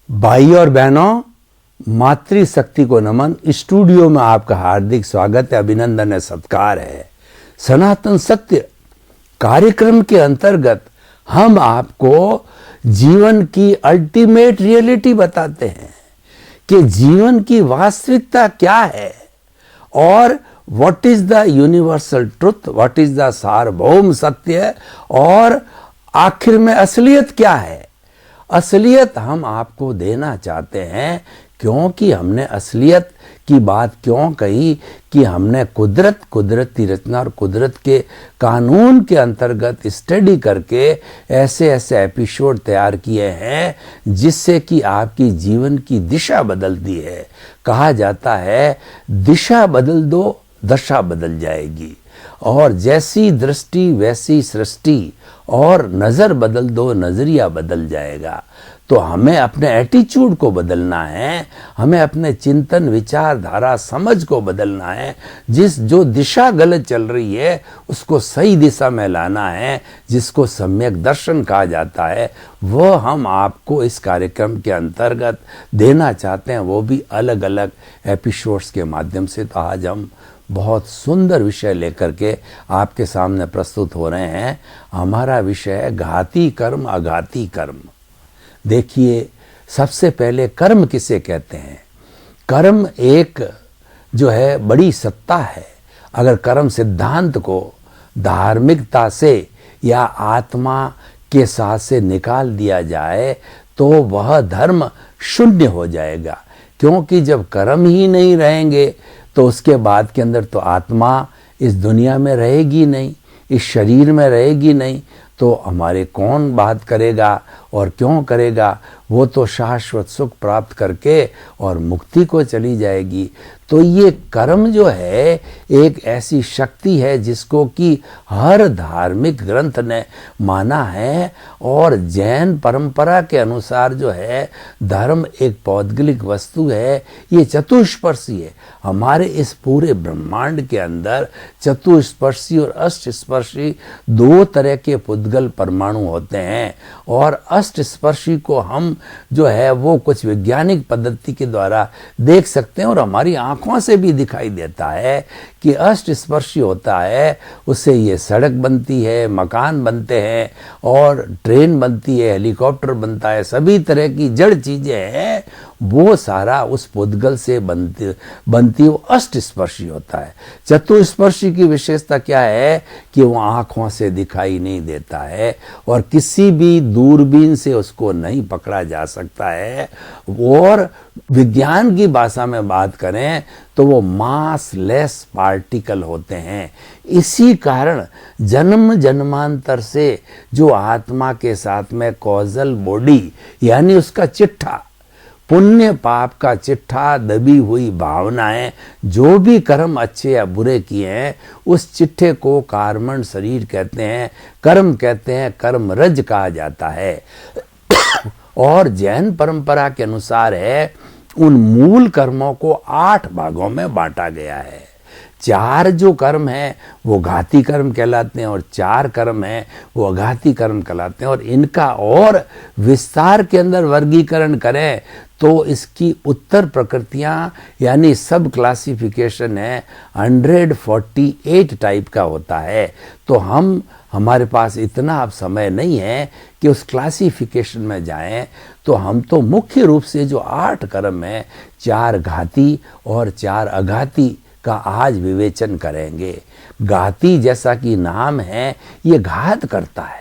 भाई और बहनों, मातृशक्ति को नमन। स्टूडियो में आपका हार्दिक स्वागत है, अभिनंदन है, सत्कार है। सनातन सत्य कार्यक्रम के अंतर्गत हम आपको जीवन की अल्टीमेट रियलिटी बताते हैं कि जीवन की वास्तविकता क्या है और what is the universal truth, what is the सार्वभौम सत्य, और आखिर में असलियत क्या है। असलियत हम आपको देना चाहते हैं, क्योंकि हमने असलियत की बात क्यों कही कि हमने कुदरती रचना और कुदरत के कानून के अंतर्गत स्टडी करके ऐसे ऐसे एपिसोड तैयार किए हैं जिससे कि आपकी जीवन की दिशा बदलती है। कहा जाता है दिशा बदल दो दशा बदल जाएगी, और जैसी दृष्टि वैसी सृष्टि, और नजर बदल दो नजरिया बदल जाएगा। तो हमें अपने एटीट्यूड को बदलना है, हमें अपने चिंतन विचारधारा समझ को बदलना है। जो दिशा गलत चल रही है उसको सही दिशा में लाना है, जिसको सम्यक दर्शन कहा जाता है, वो हम आपको इस कार्यक्रम के अंतर्गत देना चाहते हैं, वो भी अलग अलग एपिसोड्स के माध्यम से। तो आज हम बहुत सुंदर विषय लेकर के आपके सामने प्रस्तुत हो रहे हैं। हमारा विषय है घाती कर्म अघाती कर्म। देखिए, सबसे पहले कर्म किसे कहते हैं? कर्म एक जो है बड़ी सत्ता है। अगर कर्म सिद्धांत को धार्मिकता से या आत्मा के साथ से निकाल दिया जाए तो वह धर्म शून्य हो जाएगा, क्योंकि जब कर्म ही नहीं रहेंगे तो उसके बाद के अंदर तो आत्मा इस दुनिया में रहेगी नहीं, इस शरीर में रहेगी नहीं, तो हमारे कौन बात करेगा और क्यों करेगा? वो तो शाश्वत सुख प्राप्त करके और मुक्ति को चली जाएगी। तो ये कर्म जो है एक ऐसी शक्ति है जिसको कि हर धार्मिक ग्रंथ ने माना है, और जैन परंपरा के अनुसार जो है धर्म एक पौद्गलिक वस्तु है, ये चतुष्पर्शी है। हमारे इस पूरे ब्रह्मांड के अंदर चतुष्पर्शी और अष्टस्पर्शी दो तरह के पुद्गल परमाणु होते हैं, और अष्टस्पर्शी को हम जो है वो कुछ वैज्ञानिक पद्धति के द्वारा देख सकते हैं, और हमारी आंखों से भी दिखाई देता है कि अष्टस्पर्शी होता है, उससे ये सड़क बनती है, मकान बनते हैं, और ट्रेन बनती है, हेलीकॉप्टर बनता है, सभी तरह की जड़ चीजें हैं, वो सारा उस पुद्गल से बनती वो अष्टस्पर्शी होता है। चतुस्पर्शी की विशेषता क्या है कि वो आंखों से दिखाई नहीं देता है, और किसी भी दूरबीन से उसको नहीं पकड़ा जा सकता है, और विज्ञान की भाषा में बात करें तो वो मासलेस पार्टिकल होते हैं। इसी कारण जन्म जन्मांतर से जो आत्मा के साथ में कॉजल बॉडी यानी उसका चिट्ठा, पुण्य पाप का चिट्ठा, दबी हुई भावनाएं, जो भी कर्म अच्छे या बुरे किए हैं उस चिट्ठे को कार्मण शरीर कहते हैं, कर्म कहते हैं, कर्म रज कहा जाता है। और जैन परंपरा के अनुसार है उन मूल कर्मों को 8 भागों में बांटा गया है। 4 जो कर्म हैं वो घाती कर्म कहलाते हैं, और 4 कर्म हैं वो अघाती कर्म कहलाते हैं। और इनका और विस्तार के अंदर वर्गीकरण करें तो इसकी उत्तर प्रकृतियां यानी सब क्लासिफिकेशन है 148 टाइप का होता है। तो हमारे पास इतना अब समय नहीं है कि उस क्लासिफिकेशन में जाएं, तो हम तो मुख्य रूप से जो 8 कर्म हैं, 4 घाती और 4 अघाती का आज विवेचन करेंगे। घाती जैसा कि नाम है, ये घात करता है।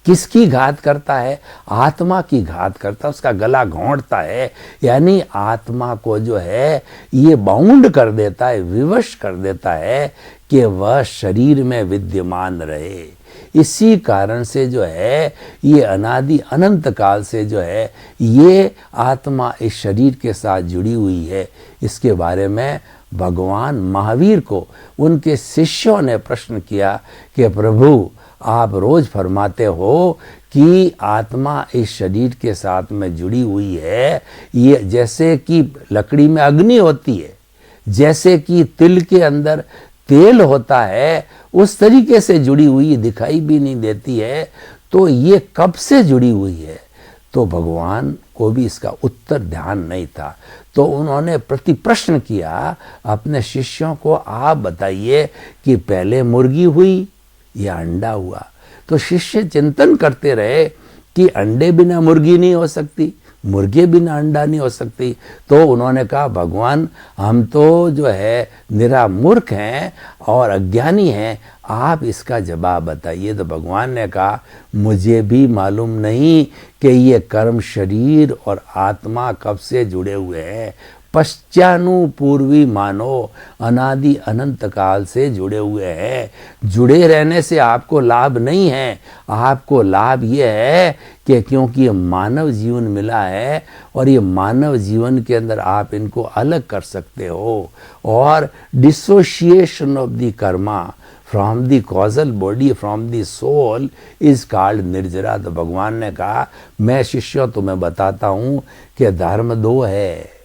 किसकी घात करता है? आत्मा की घात करता है, उसका गला घोंटता है, यानी आत्मा को जो है ये बाउंड कर देता है, विवश कर देता है कि वह शरीर में विद्यमान रहे। इसी कारण से जो है ये अनादि अनंत काल से जो है ये आत्मा इस शरीर के साथ जुड़ी हुई है। इसके बारे में भगवान महावीर को उनके शिष्यों ने प्रश्न किया कि प्रभु, आप रोज फरमाते हो कि आत्मा इस शरीर के साथ में जुड़ी हुई है, ये जैसे कि लकड़ी में अग्नि होती है, जैसे कि तिल के अंदर तेल होता है, उस तरीके से जुड़ी हुई दिखाई भी नहीं देती है, तो ये कब से जुड़ी हुई है? तो भगवान को भी इसका उत्तर ध्यान नहीं था। तो उन्होंने प्रति प्रश्न किया अपने शिष्यों को, आप बताइए कि पहले मुर्गी हुई या अंडा हुआ। तो शिष्य चिंतन करते रहे कि अंडे बिना मुर्गी नहीं हो सकती, मुर्गे बिना अंडा नहीं हो सकती। तो उन्होंने कहा, भगवान हम तो जो है निरा मूर्ख हैं और अज्ञानी हैं, आप इसका जवाब बताइए। तो भगवान ने कहा, मुझे भी मालूम नहीं कि ये कर्म शरीर और आत्मा कब से जुड़े हुए हैं। पश्चानुपूर्वी मानो अनादि अनंत काल से जुड़े हुए हैं। जुड़े रहने से आपको लाभ नहीं है, आपको लाभ ये है कि क्योंकि ये मानव जीवन मिला है और ये मानव जीवन के अंदर आप इनको अलग कर सकते हो। और dissociation of the karma from the causal body from the soul is called nirjara. तो भगवान ने कहा, मैं शिष्यों तुम्हें बताता हूं कि धर्म दो है।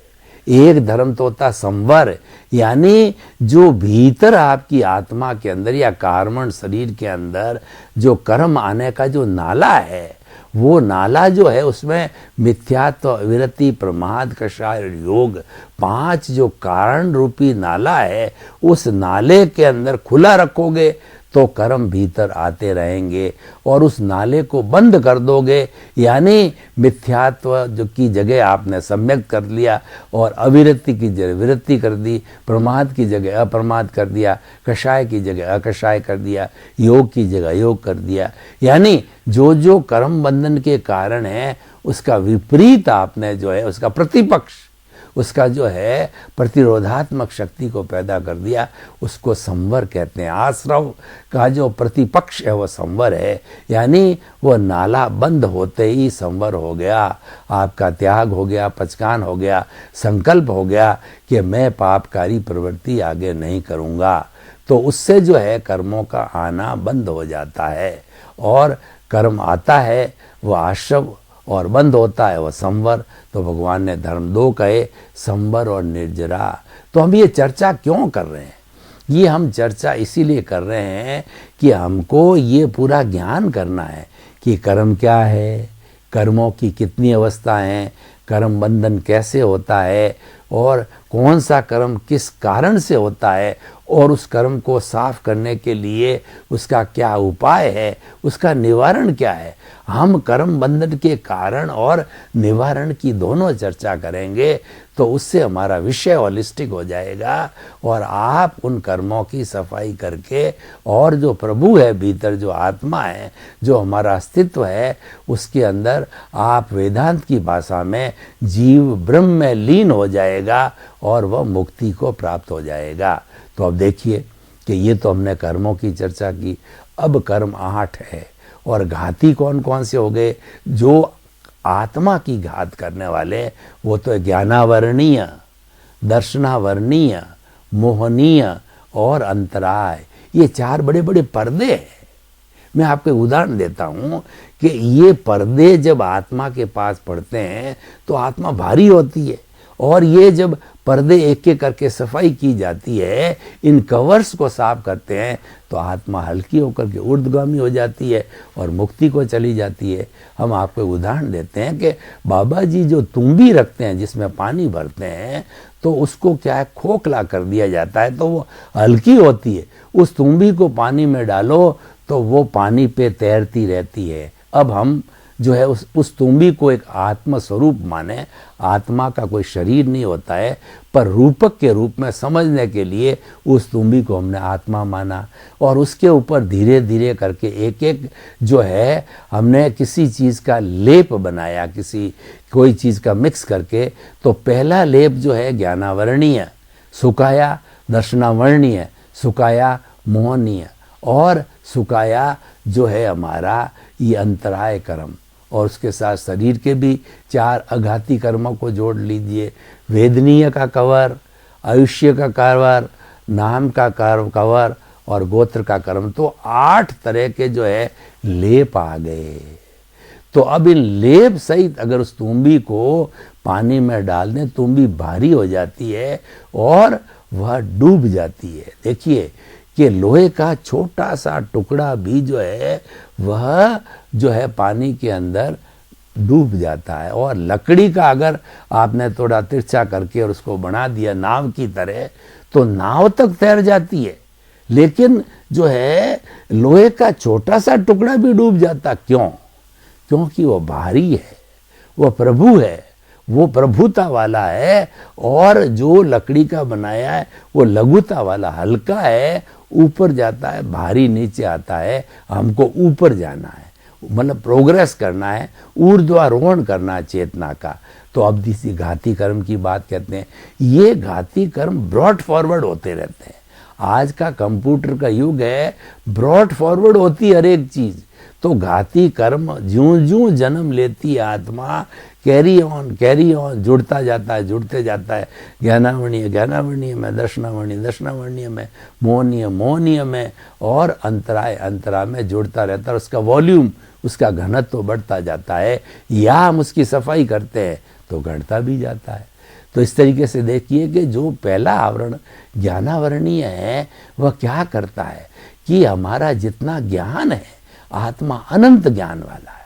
एक धर्म तो होता संवर, यानी जो भीतर आपकी आत्मा के अंदर या कार्मण शरीर के अंदर जो कर्म आने का जो नाला है, वो नाला जो है उसमें मिथ्यात्व, विरति, प्रमाद, कषाय, योग, 5 जो कारण रूपी नाला है, उस नाले के अंदर खुला रखोगे तो कर्म भीतर आते रहेंगे। और उस नाले को बंद कर दोगे, यानी मिथ्यात्व जो की जगह आपने सम्यक कर लिया और अविरति की जगह विरति कर दी, प्रमाद की जगह अप्रमाद कर दिया, कषाय की जगह अकषाय कर दिया, योग की जगह योग कर दिया। यानी जो जो कर्म बंधन के कारण है उसका विपरीत आपने जो है उसका प्रतिपक्ष, उसका जो है प्रतिरोधात्मक शक्ति को पैदा कर दिया, उसको संवर कहते हैं। आश्रव का जो प्रतिपक्ष है वो संवर है, यानी वो नाला बंद होते ही संवर हो गया, आपका त्याग हो गया, पचकान हो गया, संकल्प हो गया कि मैं पापकारी प्रवृत्ति आगे नहीं करूँगा। तो उससे जो है कर्मों का आना बंद हो जाता है और कर्म आता है वो आश्रव और बंद होता है वह संवर। तो भगवान ने धर्म 2 कहे, संवर और निर्जरा। तो हम ये चर्चा क्यों कर रहे हैं? ये हम चर्चा इसीलिए कर रहे हैं कि हमको ये पूरा ज्ञान करना है कि कर्म क्या है, कर्मों की कितनी अवस्थाएं हैं, कर्म बंधन कैसे होता है और कौन सा कर्म किस कारण से होता है और उस कर्म को साफ करने के लिए उसका क्या उपाय है, उसका निवारण क्या है। हम कर्म बंधन के कारण और निवारण की दोनों चर्चा करेंगे, तो उससे हमारा विषय होलिस्टिक हो जाएगा और आप उन कर्मों की सफाई करके और जो प्रभु है भीतर, जो आत्मा है, जो हमारा अस्तित्व है, उसके अंदर आप वेदांत की भाषा में जीव ब्रह्म में लीन हो जाएगा और वह मुक्ति को प्राप्त हो जाएगा। तो अब देखिए कि ये तो हमने कर्मों की चर्चा की, अब कर्म 8 है और घाती कौन कौन से हो गए? जो आत्मा की घात करने वाले वो तो ज्ञानावरणीय, दर्शनावरणीय, मोहनीय और अंतराय, ये 4 बड़े बड़े पर्दे हैं। मैं आपको उदाहरण देता हूं कि ये पर्दे जब आत्मा के पास पड़ते हैं तो आत्मा भारी होती है और ये जब पर्दे एक एक करके सफाई की जाती है, इन कवर्स को साफ करते हैं तो आत्मा हल्की होकर के ऊर्ध्वगामी हो जाती है और मुक्ति को चली जाती है। हम आपको उदाहरण देते हैं कि बाबा जी जो तुम्बी रखते हैं जिसमें पानी भरते हैं तो उसको क्या है, खोखला कर दिया जाता है तो वो हल्की होती है। उस तुम्बी को पानी में डालो तो वो पानी पे तैरती रहती है। अब हम जो है उस तुम्बी को एक आत्म स्वरूप माने। आत्मा का कोई शरीर नहीं होता है, पर रूपक के रूप में समझने के लिए उस तुम्बी को हमने आत्मा माना और उसके ऊपर धीरे धीरे करके एक एक जो है हमने किसी चीज़ का लेप बनाया, कोई चीज़ का मिक्स करके। तो पहला लेप जो है ज्ञानावरणीय, सुखाया दर्शनावरणीय, सुखाया मोहनीय और सुखाया जो है हमारा ये अंतराय कर्म। और उसके साथ शरीर के भी 4 अघाती कर्मों को जोड़ लीजिए। वेदनीय का कवर, आयुष्य का कवर, नाम का कवर और गोत्र का कर्म। तो 8 तरह के जो है लेप आ गए। तो अब इन लेप सहित अगर उस तुम्बी को पानी में डाल दें, तुम्बी भारी हो जाती है और वह डूब जाती है। देखिए कि लोहे का छोटा सा टुकड़ा भी जो है वह जो है पानी के अंदर डूब जाता है। और लकड़ी का अगर आपने थोड़ा तिरछा करके और उसको बना दिया नाव की तरह, तो नाव तक तैर जाती है, लेकिन जो है लोहे का छोटा सा टुकड़ा भी डूब जाता। क्यों? क्योंकि वो भारी है, वो प्रभु है, वो प्रभुता वाला है। और जो लकड़ी का बनाया है वो लघुता वाला, हल्का है, ऊपर जाता है, भारी नीचे आता है। हमको ऊपर जाना है, मतलब प्रोग्रेस करना है, ऊर्ध्वारोहण करना है चेतना का। तो अब इसी घाती कर्म की बात कहते हैं। ये घाती कर्म ब्रॉड फॉरवर्ड होते रहते हैं। आज का कंप्यूटर का युग है, ब्रॉड फॉरवर्ड होती है हर एक चीज। तो घाती कर्म ज्यों ज्यों जन्म लेती आत्मा, कैरी ऑन जुड़ता जाता है, जुड़ते जाता है। ज्ञानावर्णीय ज्ञानावर्णीय में, दर्शनावर्णीय दर्शनावर्णीय में, मोहनीय मोहनीय में, और अंतराय अंतरा में जुड़ता रहता है। उसका वॉल्यूम, उसका घनत्व तो बढ़ता जाता है। या हम उसकी सफाई करते हैं तो घटता भी जाता है। तो इस तरीके से देखिए कि जो पहला आवरण ज्ञानावरणीय है वह क्या करता है कि हमारा जितना ज्ञान है, आत्मा अनंत ज्ञान वाला है,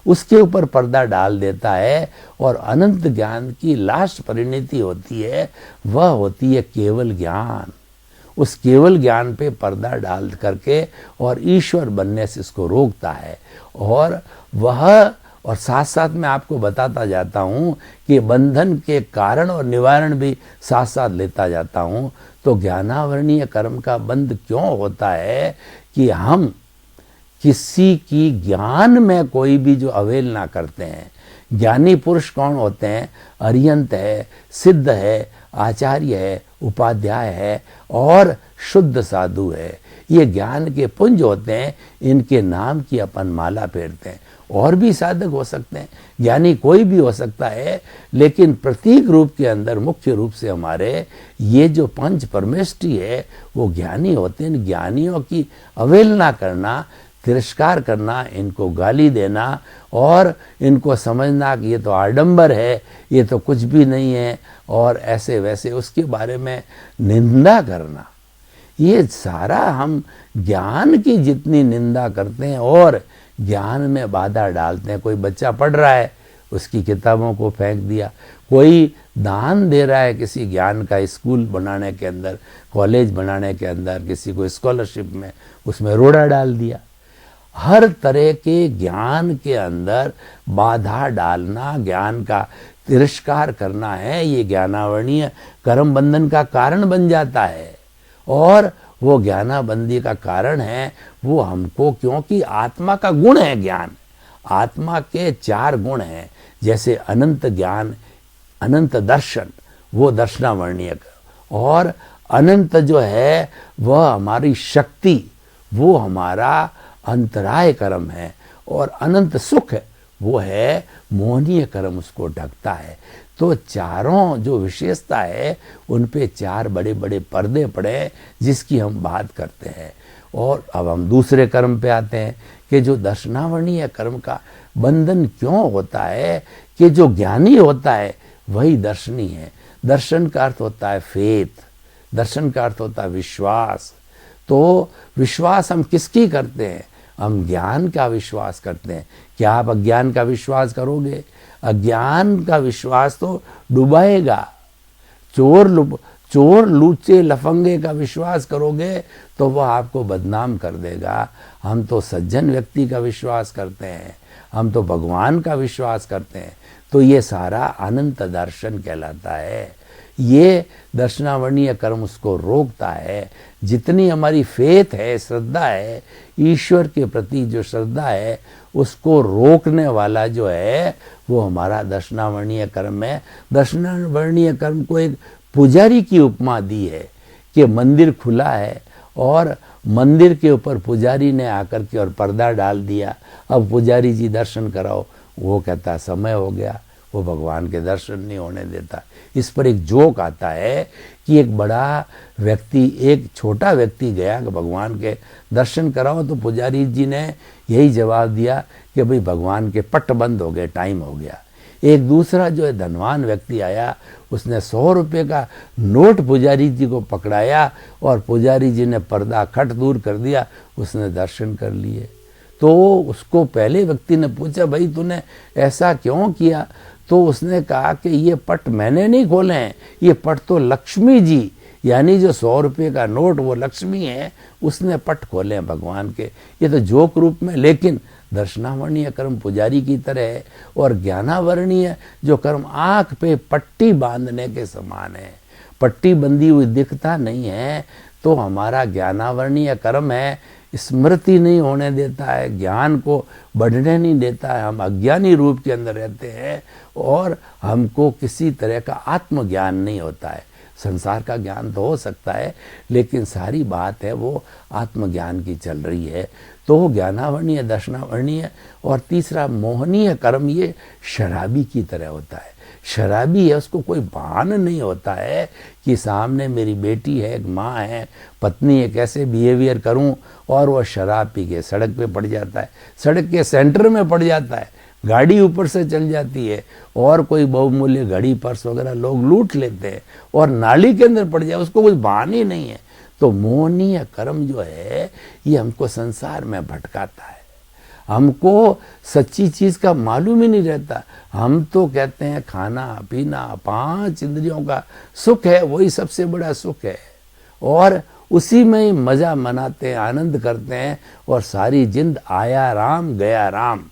उसके ऊपर पर्दा डाल देता है। और अनंत ज्ञान की लास्ट परिणति होती है, वह होती है केवल ज्ञान। उस केवल ज्ञान पे पर्दा डाल करके और ईश्वर बनने से इसको रोकता है। और वह, और साथ साथ मैं आपको बताता जाता हूँ कि बंधन के कारण और निवारण भी साथ साथ लेता जाता हूँ। तो ज्ञानावरणीय कर्म का बंध क्यों होता है कि हम किसी की ज्ञान में कोई भी जो अवहेलना करते हैं। ज्ञानी पुरुष कौन होते हैं? अरिहंत है, सिद्ध है, आचार्य है, उपाध्याय है और शुद्ध साधु है। ये ज्ञान के पुंज होते हैं, इनके नाम की अपन माला फेरते हैं। और भी साधक हो सकते हैं, ज्ञानी कोई भी हो सकता है, लेकिन प्रतीक रूप के अंदर मुख्य रूप से हमारे ये जो पंच परमेष्टि है वो ज्ञानी होते हैं। ज्ञानियों की अवहेलना करना, तिरस्कार करना, इनको गाली देना और इनको समझना कि ये तो आडंबर है, ये तो कुछ भी नहीं है, और ऐसे वैसे उसके बारे में निंदा करना, ये सारा हम ज्ञान की जितनी निंदा करते हैं और ज्ञान में बाधा डालते हैं। कोई बच्चा पढ़ रहा है, उसकी किताबों को फेंक दिया। कोई दान दे रहा है किसी ज्ञान का, स्कूल बनाने के अंदर, कॉलेज बनाने के अंदर, किसी को स्कॉलरशिप में, उसमें रोड़ा डाल दिया। हर तरह के ज्ञान के अंदर बाधा डालना, ज्ञान का तिरस्कार करना है, ये ज्ञानावरणीय कर्म बंधन का कारण बन जाता है। और वो ज्ञानाबंदी का कारण है वो हमको, क्योंकि आत्मा का गुण है ज्ञान। आत्मा के 4 गुण हैं, जैसे अनंत ज्ञान, अनंत दर्शन, वो दर्शनावर्णीय, और अनंत जो है वह हमारी शक्ति, वो हमारा अंतराय कर्म है। और अनंत सुख वो है मोहनीय कर्म, उसको ढकता है। तो चारों जो विशेषता है उन पे 4 बड़े बड़े पर्दे पड़े जिसकी हम बात करते हैं। और अब हम दूसरे कर्म पे आते हैं कि जो दर्शनावर्णीय कर्म का बंधन क्यों होता है कि जो ज्ञानी होता है वही दर्शनी है। दर्शन का अर्थ होता है फेथ, दर्शन का अर्थ होता है विश्वास। तो विश्वास हम किसकी करते हैं? हम ज्ञान का विश्वास करते हैं। क्या आप अज्ञान का विश्वास करोगे? अज्ञान का विश्वास तो डुबाएगा। चोर लूचे लफंगे का विश्वास करोगे तो वह आपको बदनाम कर देगा। हम तो सज्जन व्यक्ति का विश्वास करते हैं, हम तो भगवान का विश्वास करते हैं। तो ये सारा अनंत दर्शन कहलाता है। ये दर्शनावर्णीय कर्म उसको रोकता है। जितनी हमारी फेथ है, श्रद्धा है, ईश्वर के प्रति जो श्रद्धा है, उसको रोकने वाला जो है वो हमारा दर्शनावर्णीय कर्म है। दर्शनावर्णीय कर्म को एक पुजारी की उपमा दी है कि मंदिर खुला है और मंदिर के ऊपर पुजारी ने आकर के और पर्दा डाल दिया। अब पुजारी जी दर्शन कराओ, वो कहता समय हो गया, वो भगवान के दर्शन नहीं होने देता। इस पर एक जोक आता है कि एक बड़ा व्यक्ति, एक छोटा व्यक्ति गया कि भगवान के दर्शन कराओ, तो पुजारी जी ने यही जवाब दिया कि भाई भगवान के पट बंद हो गए, टाइम हो गया। एक दूसरा जो है धनवान व्यक्ति आया, उसने 100 रुपये का नोट पुजारी जी को पकड़ाया और पुजारी जी ने पर्दा खट दूर कर दिया, उसने दर्शन कर लिए। तो उसको पहले व्यक्ति ने पूछा, भाई तूने ऐसा क्यों किया? तो उसने कहा कि ये पट मैंने नहीं खोले हैं, ये पट तो लक्ष्मी जी, यानी जो 100 रुपये का नोट वो लक्ष्मी है, उसने पट खोले हैं भगवान के। ये तो जोक रूप में, लेकिन दर्शनावर्णीय कर्म पुजारी की तरह है, और ज्ञानावर्णीय जो कर्म आंख पे पट्टी बांधने के समान है। पट्टी बंधी हुई दिखता नहीं है तो हमारा ज्ञानावर्णीय कर्म है, स्मृति नहीं होने देता है, ज्ञान को बढ़ने नहीं देता है, हम अज्ञानी रूप के अंदर रहते हैं और हमको किसी तरह का आत्मज्ञान नहीं होता है। संसार का ज्ञान तो हो सकता है, लेकिन सारी बात है वो आत्मज्ञान की चल रही है। तो ज्ञानावर्णीय, दर्शनावर्णीय और तीसरा मोहनीय कर्म, ये शराबी की तरह होता है। शराबी है, उसको कोई भान नहीं होता है कि सामने मेरी बेटी है, एक माँ है, पत्नी है, कैसे बिहेवियर करूं, और वह शराब पी के सड़क पे पड़ जाता है, सड़क के सेंटर में पड़ जाता है, गाड़ी ऊपर से चल जाती है और कोई बहुमूल्य घड़ी, पर्स वगैरह लोग लूट लेते हैं और नाली के अंदर पड़ जाए, उसको कुछ भान ही नहीं है। तो मोहनीय कर्म जो है ये हमको संसार में भटकाता है, हमको सच्ची चीज का मालूम ही नहीं रहता। हम तो कहते हैं खाना पीना 5 इंद्रियों का सुख है, वही सबसे बड़ा सुख है, और उसी में ही मजा मनाते हैं, आनंद करते हैं, और सारी जिंद आया राम गया राम,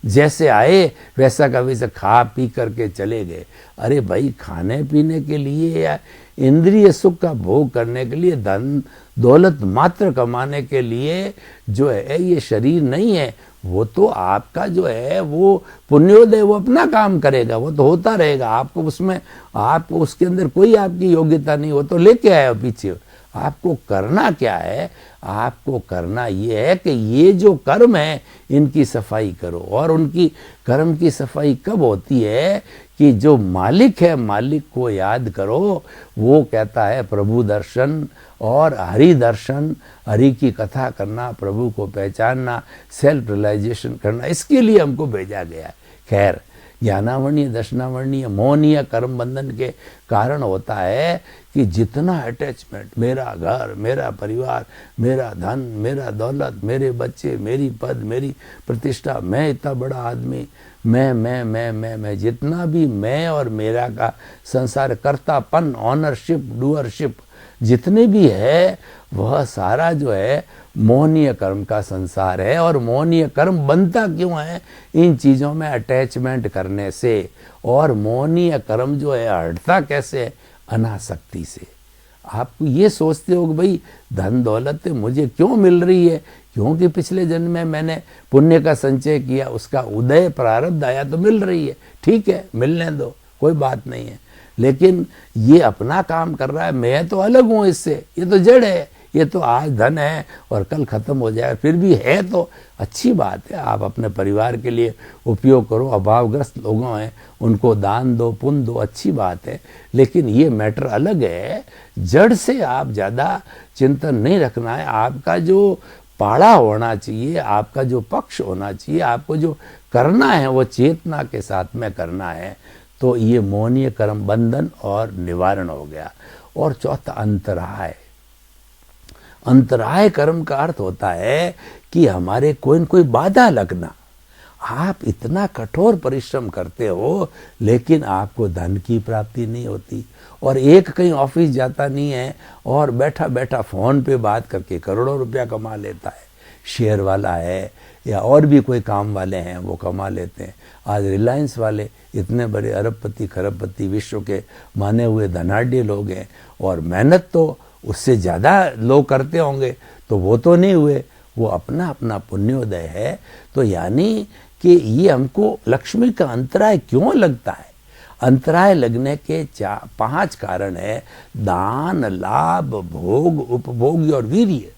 जैसे आए वैसा का वैसा खा पी करके चले गए। अरे भाई, खाने पीने के लिए या इंद्रिय सुख का भोग करने के लिए, धन दौलत मात्र कमाने के लिए जो है ये शरीर नहीं है। वो तो आपका जो है वो पुण्योदय, वो अपना काम करेगा, वो तो होता रहेगा, आपको उसमें, आपको उसके अंदर कोई आपकी योग्यता नहीं, वो तो लेके आया पीछे। आपको करना क्या है? आपको करना ये है कि ये जो कर्म है इनकी सफाई करो। और उनकी कर्म की सफाई कब होती है? कि जो मालिक है, मालिक को याद करो। वो कहता है प्रभु दर्शन और हरि दर्शन, हरि की कथा करना, प्रभु को पहचानना, सेल्फ रियलाइजेशन करना, इसके लिए हमको भेजा गया है। खैर, ज्ञानावर्णीय, दर्शनावर्णीय, मोहनीय कर्म बंधन के कारण होता है कि जितना अटैचमेंट, मेरा घर, मेरा परिवार, मेरा धन, मेरा दौलत, मेरे बच्चे, मेरी पद, मेरी प्रतिष्ठा, मैं इतना बड़ा आदमी, मैं, जितना भी मैं और मेरा का संसार, कर्तापन, ऑनरशिप, डूअरशिप जितने भी है, वह सारा जो है मोहनीय कर्म का संसार है। और मोहनीय कर्म बनता क्यों है? इन चीजों में अटैचमेंट करने से। और मोहनीय कर्म जो है हटता कैसे? अनासक्ति से। आप ये सोचते हो कि भाई धन दौलत मुझे क्यों मिल रही है? क्योंकि पिछले जन्म में मैंने पुण्य का संचय किया, उसका उदय प्रारब्ध आया तो मिल रही है। ठीक है, मिलने दो, कोई बात नहीं है। लेकिन ये अपना काम कर रहा है, मैं तो अलग हूं इससे, ये तो जड़ है, ये तो आज धन है और कल खत्म हो जाए, फिर भी है तो अच्छी बात है। आप अपने परिवार के लिए उपयोग करो, अभावग्रस्त लोगों हैं उनको दान दो, पुण्य दो, अच्छी बात है। लेकिन ये मैटर अलग है, जड़ से आप ज्यादा चिंतन नहीं रखना है। आपका जो पाड़ा होना चाहिए, आपका जो पक्ष होना चाहिए, आपको जो करना है वो चेतना के साथ में करना है। तो ये मोहनीय कर्म बंधन और निवारण हो गया। और चौथा अंतराय। अंतराय कर्म का अर्थ होता है कि हमारे कोई न कोई बाधा लगना। आप इतना कठोर परिश्रम करते हो लेकिन आपको धन की प्राप्ति नहीं होती, और एक कहीं ऑफिस जाता नहीं है और बैठा बैठा फोन पे बात करके करोड़ों रुपया कमा लेता है। शेयर वाला है या और भी कोई काम वाले हैं वो कमा लेते हैं। आज रिलायंस वाले इतने बड़े अरबपति खरबपति, विश्व के माने हुए धनाढ्य लोग हैं, और मेहनत तो उससे ज़्यादा लोग करते होंगे, तो वो तो नहीं हुए, वो अपना अपना पुण्योदय है। तो यानी कि ये हमको लक्ष्मी का अंतराय क्यों लगता है? अंतराय लगने के 5 कारण है। दान, लाभ, भोग, उपभोग और वीर्य।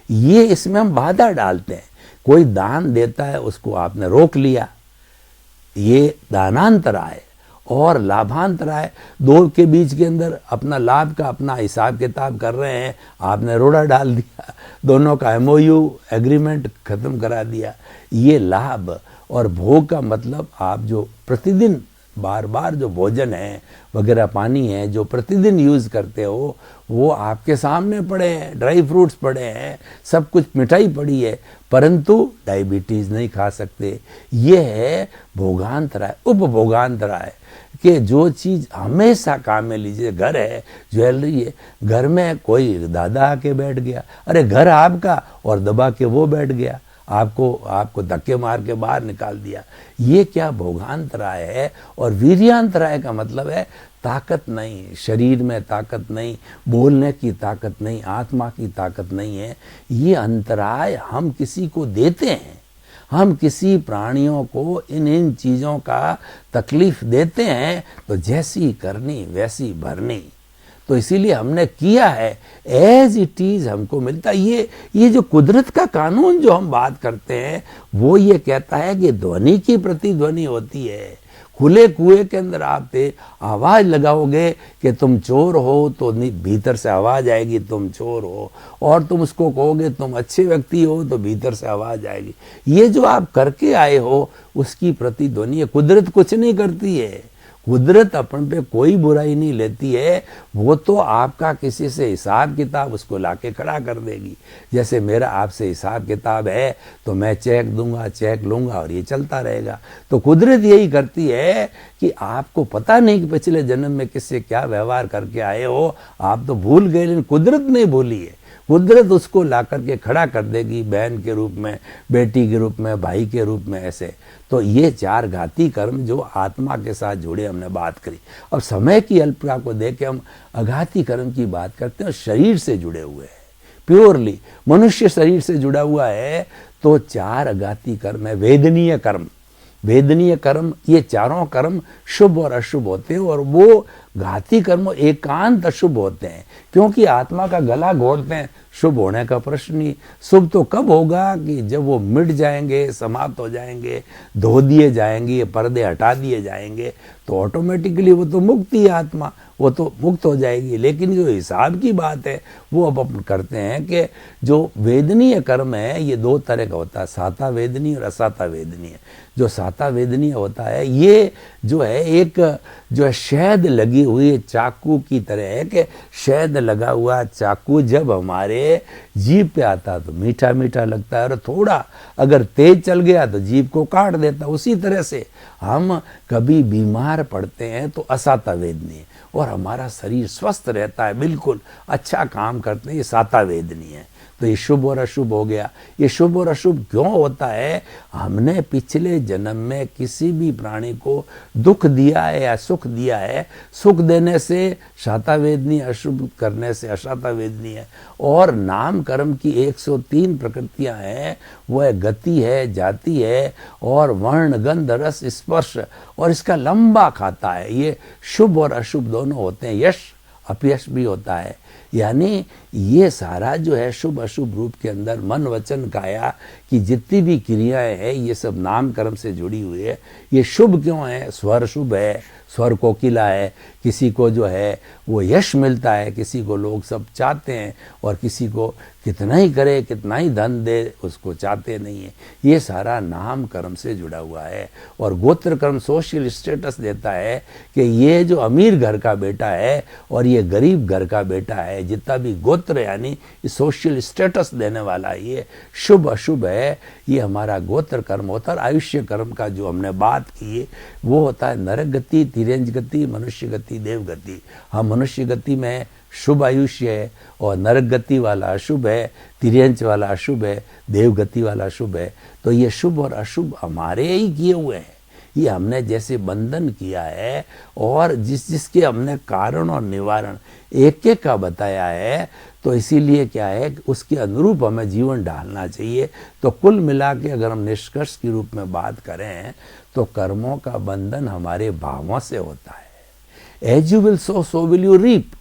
ये इसमें हम बाधा डालते हैं। कोई दान देता है, उसको आपने रोक लिया, ये दानांतराय। और लाभांतराय, दो के बीच के अंदर अपना लाभ का अपना हिसाब किताब कर रहे हैं, आपने रोड़ा डाल दिया, दोनों का MOU एग्रीमेंट खत्म करा दिया, ये लाभ। और भोग का मतलब आप जो प्रतिदिन बार बार जो भोजन है वगैरह पानी है जो प्रतिदिन यूज़ करते हो वो आपके सामने पड़े हैं, ड्राई फ्रूट्स पड़े हैं, सब कुछ मिठाई पड़ी है, परंतु डायबिटीज़ नहीं खा सकते। ये है भोगांतराय, उपभोगांतराय कि जो चीज़ हमेशा काम में लीजिए, घर है, ज्वेलरी है, घर में कोई दादा आके बैठ गया, अरे घर आपका और दबा के वो बैठ गया, आपको धक्के मार के बाहर निकाल दिया। ये क्या भोगांतराय है। और वीर्यांतराय का मतलब है ताकत नहीं, शरीर में ताकत नहीं, बोलने की ताकत नहीं, आत्मा की ताकत नहीं है। ये अंतराय हम किसी को देते हैं, हम किसी प्राणियों को इन चीज़ों का तकलीफ देते हैं तो जैसी करनी वैसी भरनी। तो इसीलिए हमने किया है, एज इट इज हमको मिलता। ये जो कुदरत का कानून जो हम बात करते हैं वो ये कहता है कि ध्वनि की प्रतिध्वनि होती है। खुले कुएं के अंदर आप आवाज लगाओगे कि तुम चोर हो तो भीतर से आवाज आएगी तुम चोर हो, और तुम उसको कहोगे तुम अच्छे व्यक्ति हो तो भीतर से आवाज आएगी। ये जो आप करके आए हो उसकी प्रतिध्वनि है। कुदरत कुछ नहीं करती है, कुदरत अपन पे कोई बुराई नहीं लेती है, वो तो आपका किसी से हिसाब किताब उसको लाके खड़ा कर देगी। जैसे मेरा आपसे हिसाब किताब है तो मैं चेक दूंगा, चेक लूंगा और ये चलता रहेगा। तो कुदरत यही करती है कि आपको पता नहीं कि पिछले जन्म में किससे क्या व्यवहार करके आए हो, आप तो भूल गए, लेकिन कुदरत नहीं भूली है। कुदरत उसको ला करके खड़ा कर देगी, बहन के रूप में, बेटी के रूप में, भाई के रूप में, ऐसे। तो ये चार घाती कर्म जो आत्मा के साथ जुड़े हमने बात करी। और समय की अल्पता को देख के हम अघाती कर्म की बात करते हैं, और शरीर से जुड़े हुए हैं, प्योरली मनुष्य शरीर से जुड़ा हुआ है। तो चार अघाती कर्म है। वेदनीय कर्म, वेदनीय कर्म, ये चारों कर्म शुभ और अशुभ होते हैं, और वो घाती कर्म एकांत अशुभ होते हैं, क्योंकि आत्मा का गला घोटते हैं। शुभ होने का प्रश्न ही, शुभ तो कब होगा कि जब वो मिट जाएंगे, समाप्त हो जाएंगे, धो दिए जाएंगे, पर्दे हटा दिए जाएंगे, तो ऑटोमेटिकली वो तो मुक्ति है आत्मा, वो तो मुक्त हो जाएगी। लेकिन जो हिसाब की बात है वो अब अपन करते हैं कि जो वेदनीय कर्म है ये दो तरह का होता है, साता वेदनीय और असाता वेदनीय। जो साता वेदनीय होता है ये जो है एक जो है शहद लगी हुई चाकू की तरह है, कि शहद लगा हुआ चाकू जब हमारे जीभ पे आता तो मीठा मीठा लगता है, और थोड़ा अगर तेज चल गया तो जीभ को काट देता। उसी तरह से हम कभी बीमार पड़ते हैं तो असाता वेदनीय, और हमारा शरीर स्वस्थ रहता है, बिल्कुल अच्छा काम करते हैं, ये साता वेदनीय है। तो ये शुभ और अशुभ हो गया। ये शुभ और अशुभ क्यों होता है? हमने पिछले जन्म में किसी भी प्राणी को दुख दिया है या सुख दिया है। सुख देने से शाता वेदनीय, अशुभ करने से अशाता वेदनीय है। और नाम कर्म की 103 प्रकृतियां हैं, वह गति है, जाति है, और वर्ण, गंध, रस, स्पर्श, और इसका लंबा खाता है। ये शुभ और अशुभ दोनों होते हैं, यश अपयश भी होता है। यानी ये सारा जो है शुभ अशुभ रूप के अंदर मन वचन काया की जितनी भी क्रियाएं हैं ये सब नाम कर्म से जुड़ी हुई है। ये शुभ क्यों है? स्वर शुभ है, स्वर कोकिला है, किसी को जो है वो यश मिलता है, किसी को लोग सब चाहते हैं, और किसी को कितना ही करे, कितना ही धन दे, उसको चाहते नहीं है। ये सारा नाम कर्म से जुड़ा हुआ है। और गोत्र कर्म सोशल स्टेटस देता है कि ये जो अमीर घर का बेटा है और ये गरीब घर का बेटा है, जितना भी गोत्र यानी सोशल स्टेटस देने वाला ये शुभ अशुभ है, ये हमारा गोत्र कर्म होता है। आयुष्य कर्म का जो हमने बात की है वो होता है नरक गति, तिरंज गति, मनुष्य गति, देव गति। हम मनुष्य गति में शुभ आयुष्य है, और नरक गति वाला अशुभ है, तिरंज वाला अशुभ है, देव गति वाला शुभ है। तो ये शुभ और अशुभ हमारे ही किए हुए हैं। ये हमने जैसे बंधन किया है, और जिसके हमने कारण और निवारण एक एक का बताया है, तो इसीलिए क्या है कि उसके अनुरूप हमें जीवन ढालना चाहिए। तो कुल मिला के अगर हम निष्कर्ष के रूप में बात करें तो कर्मों का बंधन हमारे भावों से होता है। As you will sow, so will you reap.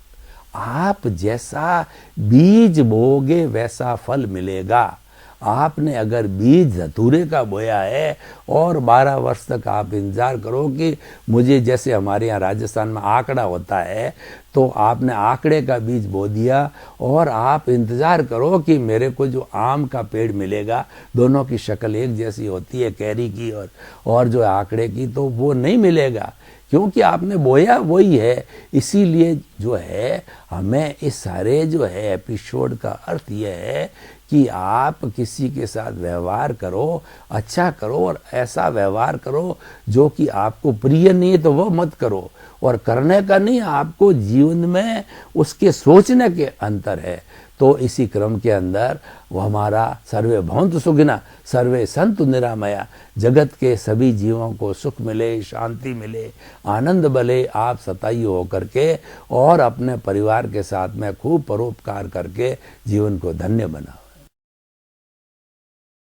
आप जैसा बीज बोगे वैसा फल मिलेगा। आपने अगर बीज धतूरे का बोया है और 12 वर्ष तक आप इंतजार करो कि मुझे, जैसे हमारे यहाँ राजस्थान में आंकड़ा होता है, तो आपने आंकड़े का बीज बो दिया और आप इंतजार करो कि मेरे को जो आम का पेड़ मिलेगा, दोनों की शक्ल एक जैसी होती है, कैरी की और जो आंकड़े की, तो वो नहीं मिलेगा, क्योंकि आपने बोया वही है। इसीलिए जो है हमें इस सारे जो है एपिसोड का अर्थ यह है कि आप किसी के साथ व्यवहार करो, अच्छा करो, और ऐसा व्यवहार करो जो कि आपको प्रिय नहीं है तो वह मत करो, और करने का नहीं, आपको जीवन में उसके सोचने के अंतर है। तो इसी क्रम के अंदर वो हमारा सर्वे भवन्तु सुखिनः सर्वे सन्तु निरामया, जगत के सभी जीवों को सुख मिले, शांति मिले, आनंद बले, आप सताई होकर के और अपने परिवार के साथ में खूब परोपकार करके जीवन को धन्य बनाओ।